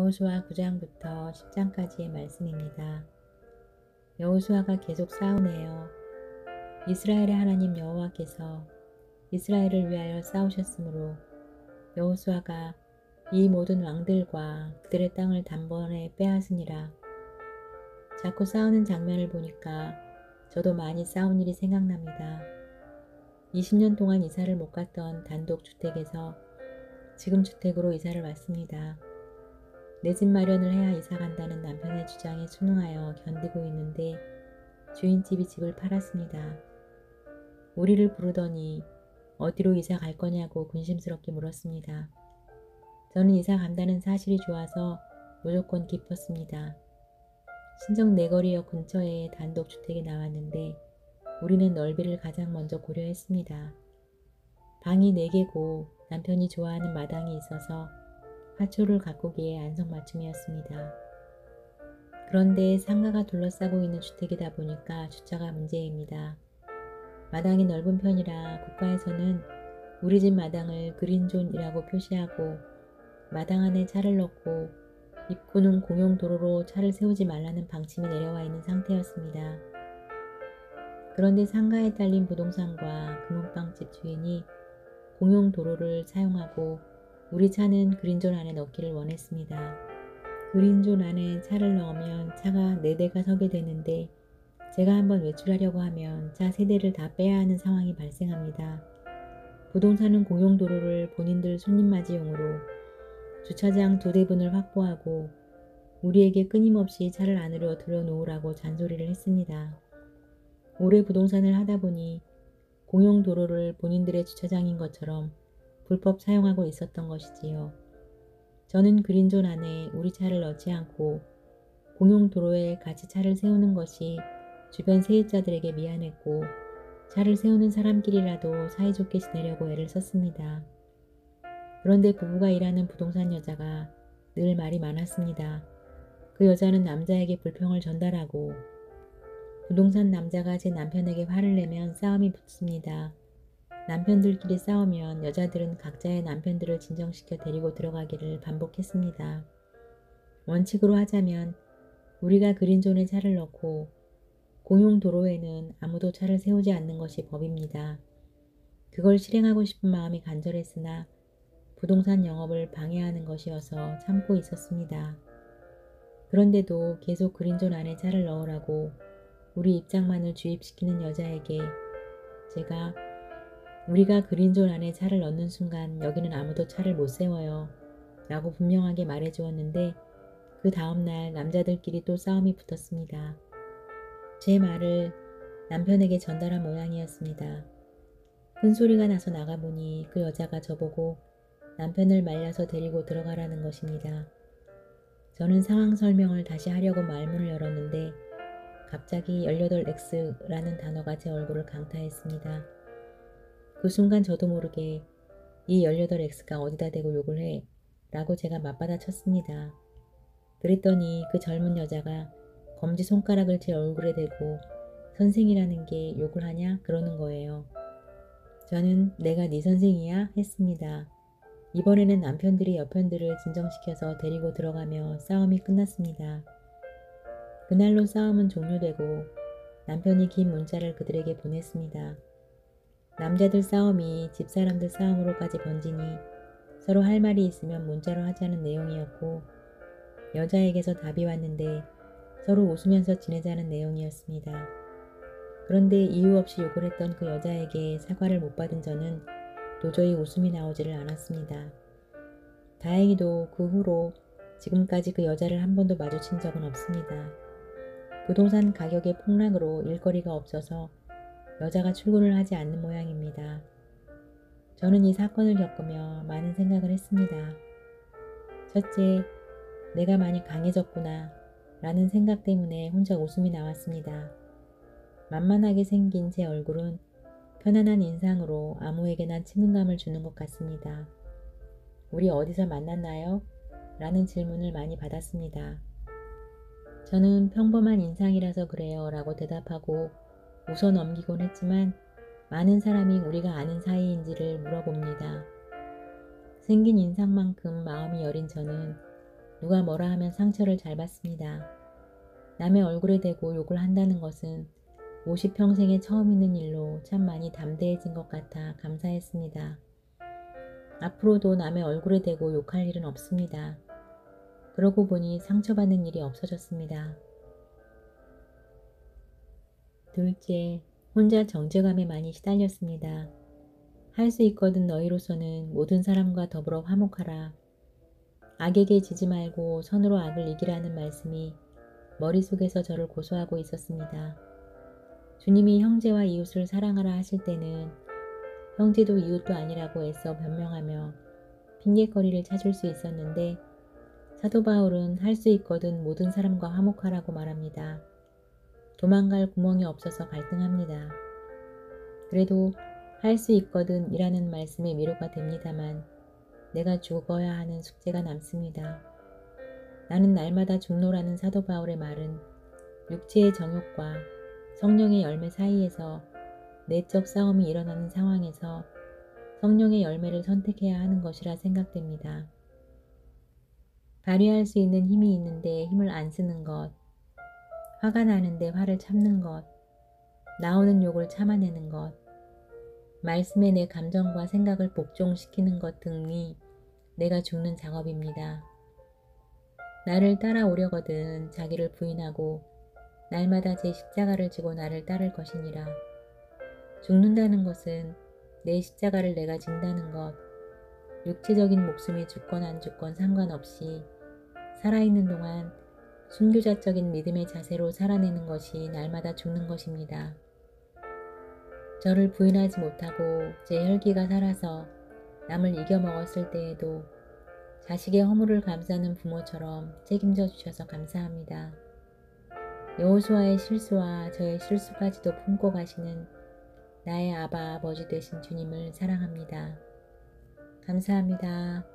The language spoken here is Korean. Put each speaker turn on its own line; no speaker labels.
여호수아 9장부터 10장까지의 말씀입니다. 여호수아가 계속 싸우네요. 이스라엘의 하나님 여호와께서 이스라엘을 위하여 싸우셨으므로 여호수아가 이 모든 왕들과 그들의 땅을 단번에 빼앗으니라. 자꾸 싸우는 장면을 보니까 저도 많이 싸운 일이 생각납니다. 20년 동안 이사를 못 갔던 단독주택에서 지금 주택으로 이사를 왔습니다. 내 집 마련을 해야 이사 간다는 남편의 주장에 순응하여 견디고 있는데 주인집이 집을 팔았습니다. 우리를 부르더니 어디로 이사 갈 거냐고 근심스럽게 물었습니다. 저는 이사 간다는 사실이 좋아서 무조건 기뻤습니다. 신정 내거리역 근처에 단독주택에 나왔는데 우리는 넓이를 가장 먼저 고려했습니다. 방이 4개고 남편이 좋아하는 마당이 있어서 화초를 가꾸기에 안성맞춤이었습니다. 그런데 상가가 둘러싸고 있는 주택이다 보니까 주차가 문제입니다. 마당이 넓은 편이라 국가에서는 우리 집 마당을 그린존이라고 표시하고 마당 안에 차를 넣고 입구는 공용도로로 차를 세우지 말라는 방침이 내려와 있는 상태였습니다. 그런데 상가에 딸린 부동산과 금은방집 주인이 공용도로를 사용하고 우리 차는 그린존 안에 넣기를 원했습니다. 그린존 안에 차를 넣으면 차가 4대가 서게 되는데 제가 한번 외출하려고 하면 차 3대를 다 빼야 하는 상황이 발생합니다. 부동산은 공용도로를 본인들 손님맞이용으로 주차장 2대분을 확보하고 우리에게 끊임없이 차를 안으로 들여놓으라고 잔소리를 했습니다. 오래 부동산을 하다 보니 공용도로를 본인들의 주차장인 것처럼 불법 사용하고 있었던 것이지요. 저는 그린존 안에 우리 차를 넣지 않고 공용도로에 같이 차를 세우는 것이 주변 세입자들에게 미안했고 차를 세우는 사람끼리라도 사이좋게 지내려고 애를 썼습니다. 그런데 부부가 일하는 부동산 여자가 늘 말이 많았습니다. 그 여자는 남자에게 불평을 전달하고 부동산 남자가 제 남편에게 화를 내면 싸움이 붙습니다. 남편들끼리 싸우면 여자들은 각자의 남편들을 진정시켜 데리고 들어가기를 반복했습니다. 원칙으로 하자면 우리가 그린존에 차를 넣고 공용도로에는 아무도 차를 세우지 않는 것이 법입니다. 그걸 실행하고 싶은 마음이 간절했으나 부동산 영업을 방해하는 것이어서 참고 있었습니다. 그런데도 계속 그린존 안에 차를 넣으라고 우리 입장만을 주입시키는 여자에게 제가 우리가 그린존 안에 차를 넣는 순간 여기는 아무도 차를 못 세워요 라고 분명하게 말해주었는데 그 다음날 남자들끼리 또 싸움이 붙었습니다. 제 말을 남편에게 전달한 모양이었습니다. 큰 소리가 나서 나가보니 그 여자가 저보고 남편을 말려서 데리고 들어가라는 것입니다. 저는 상황 설명을 다시 하려고 말문을 열었는데 갑자기 18X라는 단어가 제 얼굴을 강타했습니다. 그 순간 저도 모르게 이 18X가 어디다 대고 욕을 해? 라고 제가 맞받아 쳤습니다. 그랬더니 그 젊은 여자가 검지손가락을 제 얼굴에 대고 선생이라는 게 욕을 하냐? 그러는 거예요. 저는 내가 네 선생이야? 했습니다. 이번에는 남편들이 여편들을 진정시켜서 데리고 들어가며 싸움이 끝났습니다. 그날로 싸움은 종료되고 남편이 긴 문자를 그들에게 보냈습니다. 남자들 싸움이 집사람들 싸움으로까지 번지니 서로 할 말이 있으면 문자로 하자는 내용이었고 여자에게서 답이 왔는데 서로 웃으면서 지내자는 내용이었습니다. 그런데 이유 없이 욕을 했던 그 여자에게 사과를 못 받은 저는 도저히 웃음이 나오지를 않았습니다. 다행히도 그 후로 지금까지 그 여자를 한 번도 마주친 적은 없습니다. 부동산 가격의 폭락으로 일거리가 없어서 여자가 출근을 하지 않는 모양입니다. 저는 이 사건을 겪으며 많은 생각을 했습니다. 첫째, 내가 많이 강해졌구나 라는 생각 때문에 혼자 웃음이 나왔습니다. 만만하게 생긴 제 얼굴은 편안한 인상으로 아무에게나 친근감을 주는 것 같습니다. 우리 어디서 만났나요? 라는 질문을 많이 받았습니다. 저는 평범한 인상이라서 그래요 라고 대답하고 웃어 넘기곤 했지만 많은 사람이 우리가 아는 사이인지를 물어봅니다. 생긴 인상만큼 마음이 여린 저는 누가 뭐라 하면 상처를 잘 받습니다. 남의 얼굴에 대고 욕을 한다는 것은 50평생에 처음 있는 일로 참 많이 담대해진 것 같아 감사했습니다. 앞으로도 남의 얼굴에 대고 욕할 일은 없습니다. 그러고 보니 상처받는 일이 없어졌습니다. 둘째, 혼자 정죄감에 많이 시달렸습니다. 할 수 있거든 너희로서는 모든 사람과 더불어 화목하라. 악에게 지지 말고 선으로 악을 이기라는 말씀이 머릿속에서 저를 고소하고 있었습니다. 주님이 형제와 이웃을 사랑하라 하실 때는 형제도 이웃도 아니라고 애써 변명하며 핑계거리를 찾을 수 있었는데 사도 바울은 할 수 있거든 모든 사람과 화목하라고 말합니다. 도망갈 구멍이 없어서 갈등합니다. 그래도 할 수 있거든 이라는 말씀에 위로가 됩니다만 내가 죽어야 하는 숙제가 남습니다. 나는 날마다 죽노라는 사도 바울의 말은 육체의 정욕과 성령의 열매 사이에서 내적 싸움이 일어나는 상황에서 성령의 열매를 선택해야 하는 것이라 생각됩니다. 발휘할 수 있는 힘이 있는데 힘을 안 쓰는 것, 화가 나는데 화를 참는 것, 나오는 욕을 참아내는 것, 말씀에 내 감정과 생각을 복종시키는 것 등이 내가 죽는 작업입니다. 나를 따라오려거든 자기를 부인하고 날마다 제 십자가를 지고 나를 따를 것이니라. 죽는다는 것은 내 십자가를 내가 진다는 것, 육체적인 목숨이 죽건 안 죽건 상관없이 살아있는 동안 순교자적인 믿음의 자세로 살아내는 것이 날마다 죽는 것입니다. 저를 부인하지 못하고 제 혈기가 살아서 남을 이겨먹었을 때에도 자식의 허물을 감싸는 부모처럼 책임져 주셔서 감사합니다. 여호수아의 실수와 저의 실수까지도 품고 가시는 나의 아바 아버지 되신 주님을 사랑합니다. 감사합니다.